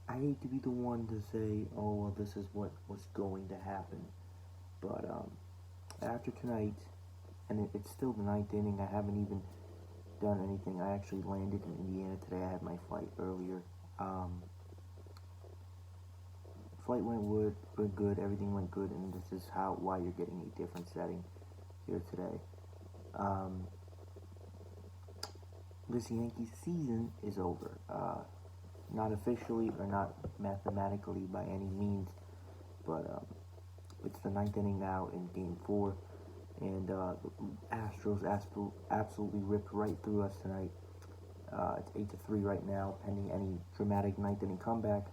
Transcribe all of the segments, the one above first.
I hate to be the one to say, oh, well, this is what was going to happen. But after tonight, and it's still the ninth inning, I haven't even done anything. I actually landed in Indiana today. I had my flight earlier. Um, Flight went good. Everything went good, and this is why you're getting a different setting here today. Um, this Yankees season is over. Not officially or not mathematically by any means, but it's the ninth inning now in Game 4, and the Astros absolutely ripped right through us tonight. It's 8-3 right now, pending any dramatic ninth inning comeback.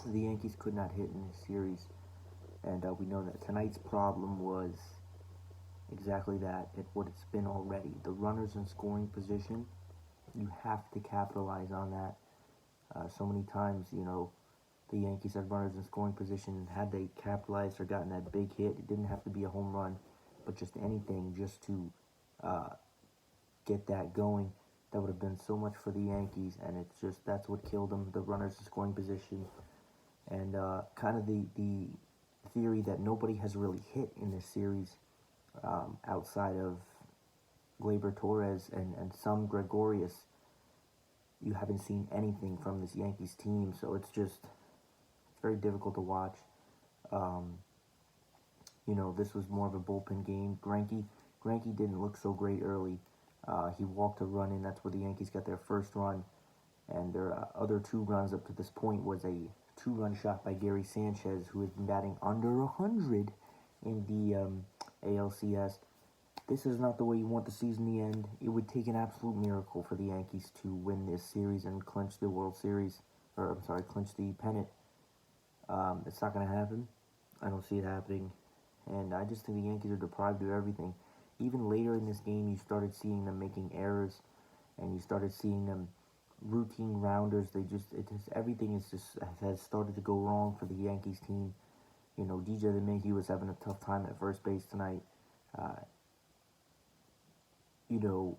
The Yankees could not hit in this series, and we know that tonight's problem was exactly that. What it's been already. The runners in scoring position, you have to capitalize on that. So many times, the Yankees had runners in scoring position, and had they capitalized or gotten that big hit, it didn't have to be a home run, but just anything just to uh, get that going. That would have done so much for the Yankees, and it's just that's what killed them. The runners in scoring position, and kind of the theory that nobody has really hit in this series outside of Gleyber Torres and some Gregorius. You haven't seen anything from this Yankees team, so it's very difficult to watch. Um, this was more of a bullpen game. Greinke didn't look so great early. He walked a run in. That's where the Yankees got their first run, and their other two runs up to this point was a two-run shot by Gary Sanchez, who has been batting under 100 in the ALCS. This is not the way you want the season to end. It would take an absolute miracle for the Yankees to win this series and clinch the World Series, or I'm sorry, clinch the pennant. It's not going to happen. I don't see it happening, and I just think the Yankees are deprived of everything. Even later in this game, you started seeing them making errors, and you started seeing them routine rounders. Everything is just has started to go wrong for the Yankees team. DJ LeMahieu was having a tough time at first base tonight. Uh, you know,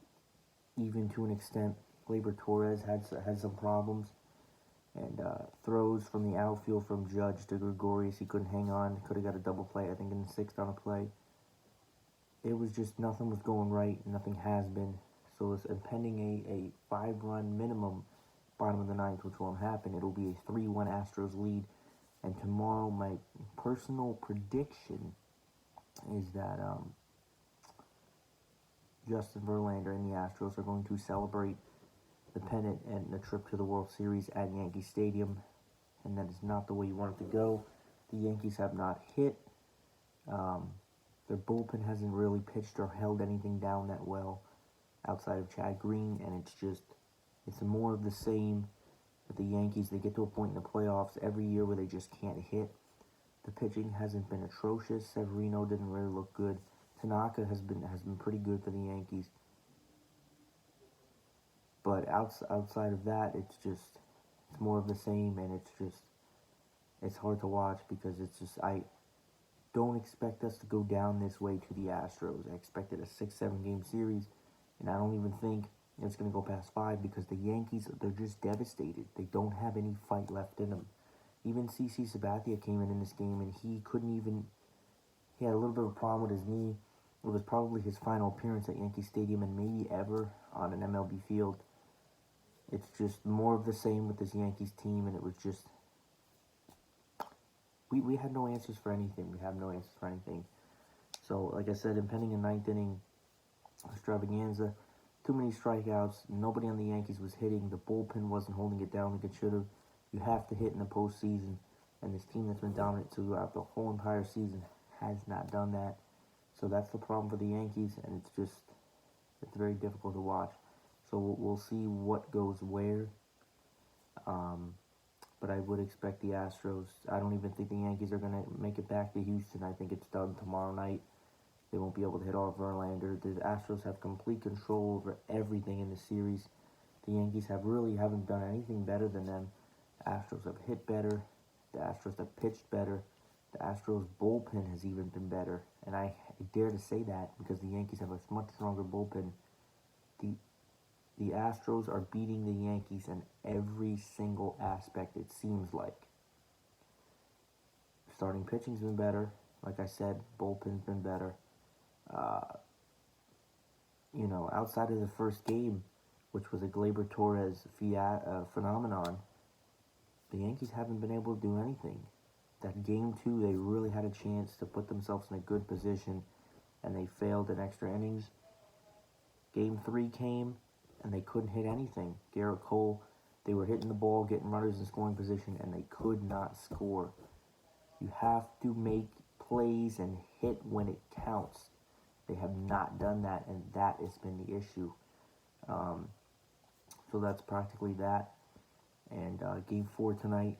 Even to an extent, Gleyber Torres had some problems, and throws from the outfield from Judge to Gregorius, he couldn't hang on. Could have got a double play, I think, in the sixth on a play. It was just nothing was going right. Nothing has been. So it's impending a 5-run minimum bottom of the ninth, which won't happen. It'll be a 3-1 Astros lead. And tomorrow, my personal prediction is that Justin Verlander and the Astros are going to celebrate the pennant and the trip to the World Series at Yankee Stadium. And that is not the way you want it to go. The Yankees have not hit. Um, their bullpen hasn't really pitched or held anything down that well outside of Chad Green, and it's more of the same with the Yankees. They get to a point in the playoffs every year where they just can't hit. The pitching hasn't been atrocious. Severino didn't really look good. Tanaka has been pretty good for the Yankees. But outside of that, it's more of the same, and it's hard to watch because I don't expect us to go down this way to the Astros. I expected a 6-7 game series, and I don't even think it's going to go past 5 because the Yankees, they're just devastated. They don't have any fight left in them. Even CC Sabathia came in this game, and he had a little bit of a problem with his knee. It was probably his final appearance at Yankee Stadium and maybe ever on an MLB field. It's just more of the same with this Yankees team, and it was just we had no answers for anything. We have no answers for anything. So, like I said, impending a ninth inning extravaganza, too many strikeouts. Nobody on the Yankees was hitting. The bullpen wasn't holding it down like it should have. You have to hit in the postseason, and this team that's been dominant throughout the whole entire season has not done that. So that's the problem for the Yankees, and it's very difficult to watch. So we'll see what goes where. Um, but I would expect the Astros. I don't even think the Yankees are going to make it back to Houston. I think it's done tomorrow night. They won't be able to hit off Verlander. The Astros have complete control over everything in the series. The Yankees haven't done anything better than them. The Astros have hit better. The Astros have pitched better. The Astros bullpen has even been better. And I dare to say that because the Yankees have a much stronger bullpen. The The Astros are beating the Yankees in every single aspect, it seems like. Starting pitching's been better. Like I said, bullpen's been better. Uh, outside of the first game, which was a Gleyber Torres phenomenon, the Yankees haven't been able to do anything. That game two, they really had a chance to put themselves in a good position, and they failed in extra innings. Game three came, and they couldn't hit anything. Garrett Cole, they were hitting the ball, getting runners in scoring position, and they could not score. You have to make plays and hit when it counts. They have not done that, and that has been the issue. So that's practically that. And game four tonight,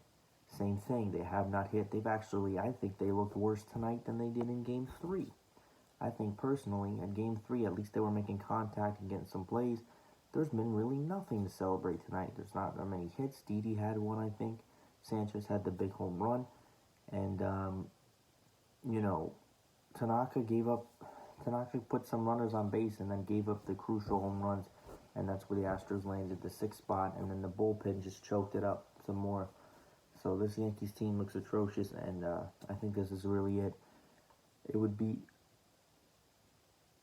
same thing. They have not hit. I think they looked worse tonight than they did in game three. I think personally, in game three, at least they were making contact and getting some plays. There's been really nothing to celebrate tonight. There's not that many hits. Didi had one, I think. Sanchez had the big home run. And, Tanaka put some runners on base and then gave up the crucial home runs. And that's where the Astros landed, the sixth spot. And then the bullpen just choked it up some more. So this Yankees team looks atrocious. And I think this is really it. It would be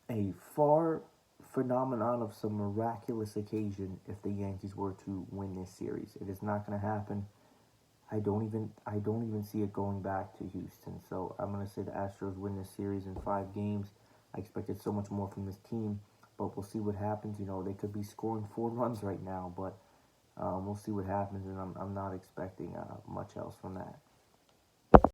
a far phenomenon of some miraculous occasion if the Yankees were to win this series. It is not going to happen. I don't even see it going back to Houston. So I'm going to say the Astros win this series in 5 games. I expected so much more from this team, but we'll see what happens. They could be scoring 4 runs right now, but we'll see what happens, and I'm not expecting much else from that.